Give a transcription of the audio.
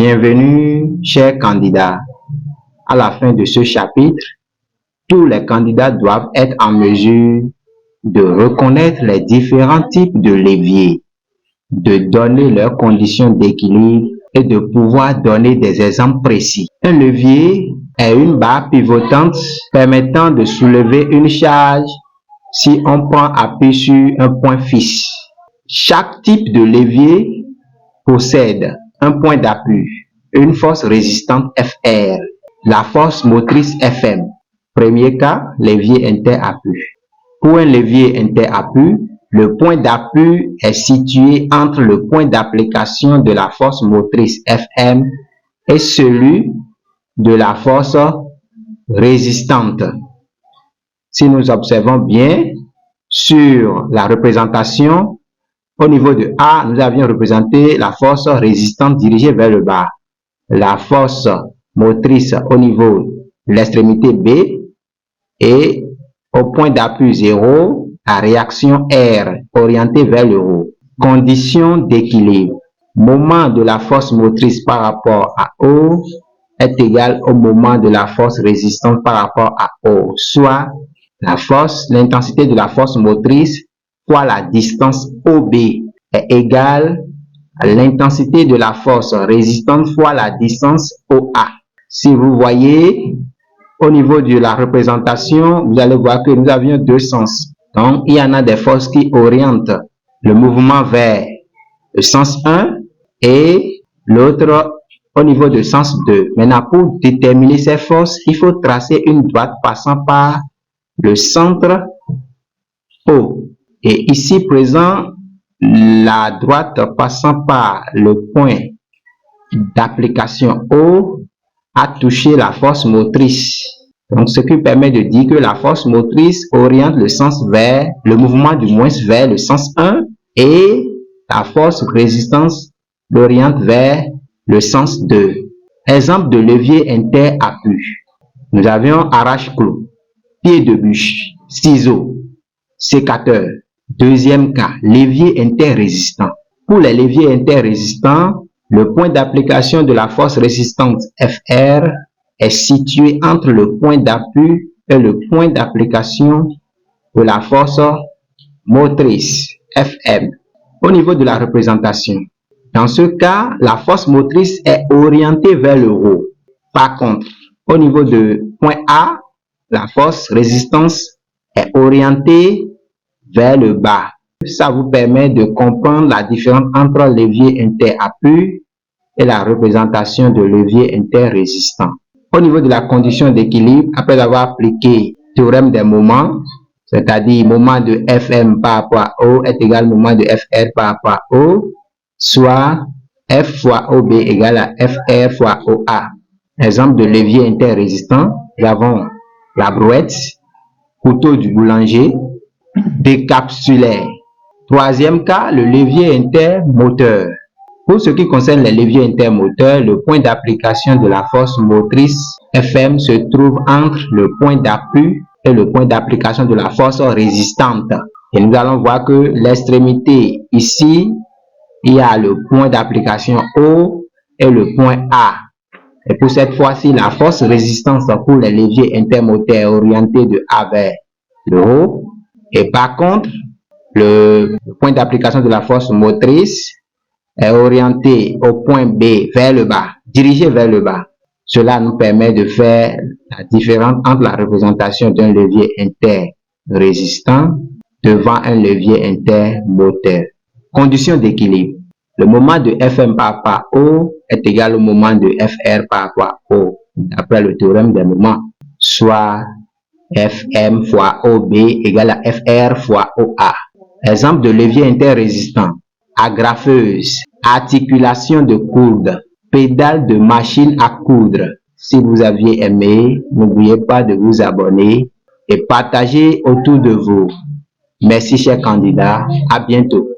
Bienvenue, chers candidats. À la fin de ce chapitre, tous les candidats doivent être en mesure de reconnaître les différents types de leviers, de donner leurs conditions d'équilibre et de pouvoir donner des exemples précis. Un levier est une barre pivotante permettant de soulever une charge si on prend appui sur un point fixe. Chaque type de levier possède un point d'appui, une force résistante FR, la force motrice FM. Premier cas, levier interappui. Pour un levier interappui, le point d'appui est situé entre le point d'application de la force motrice FM et celui de la force résistante. Si nous observons bien sur la représentation, au niveau de A, nous avions représenté la force résistante dirigée vers le bas, la force motrice au niveau de l'extrémité B et au point d'appui 0, la réaction R orientée vers le haut. Condition d'équilibre. Moment de la force motrice par rapport à O est égal au moment de la force résistante par rapport à O, soit l'intensité de la force motrice fois la distance OB est égale à l'intensité de la force résistante fois la distance OA. Si vous voyez, au niveau de la représentation, vous allez voir que nous avions deux sens. Donc, il y en a des forces qui orientent le mouvement vers le sens 1 et l'autre au niveau du sens 2. Maintenant, pour déterminer ces forces, il faut tracer une droite passant par le centre O. Et ici présent, la droite passant par le point d'application O a touché la force motrice. Donc, ce qui permet de dire que la force motrice oriente le mouvement du moins vers le sens 1 et la force résistance l'oriente vers le sens 2. Exemple de levier interappui. Nous avions arrache-clou, pied de bûche, ciseaux, sécateur. Deuxième cas, levier interrésistant. Pour les leviers interrésistants, le point d'application de la force résistante FR est situé entre le point d'appui et le point d'application de la force motrice FM. Au niveau de la représentation, dans ce cas, la force motrice est orientée vers le haut. Par contre, au niveau de point A, la force résistance est orientée vers le bas. Ça vous permet de comprendre la différence entre levier interappui et la représentation de levier interrésistant. Au niveau de la condition d'équilibre, après avoir appliqué le théorème des moments, c'est-à-dire moment de Fm par rapport à O est égal au moment de Fr par rapport à O, soit F fois OB égale à Fr fois OA. Exemple de levier interrésistant, nous avons la brouette, couteau du boulanger, décapsulaire. Troisième cas, le levier intermoteur. Pour ce qui concerne les leviers intermoteurs, le point d'application de la force motrice FM se trouve entre le point d'appui et le point d'application de la force résistante. Et nous allons voir que l'extrémité ici, il y a le point d'application O et le point A. Et pour cette fois-ci, la force résistance pour les leviers intermoteurs est orientée de A vers le haut. Et par contre, le point d'application de la force motrice est orienté au point B vers le bas, dirigé vers le bas. Cela nous permet de faire la différence entre la représentation d'un levier interrésistant devant un levier intermoteur. Condition d'équilibre. Le moment de Fm par rapport à O est égal au moment de Fr par rapport à O, d'après le théorème des moments, soit Fm fois OB égale à Fr fois OA. Exemple de levier interrésistant. Agrafeuse, articulation de coude, pédale de machine à coudre. Si vous aviez aimé, n'oubliez pas de vous abonner et partager autour de vous. Merci chers candidats, à bientôt.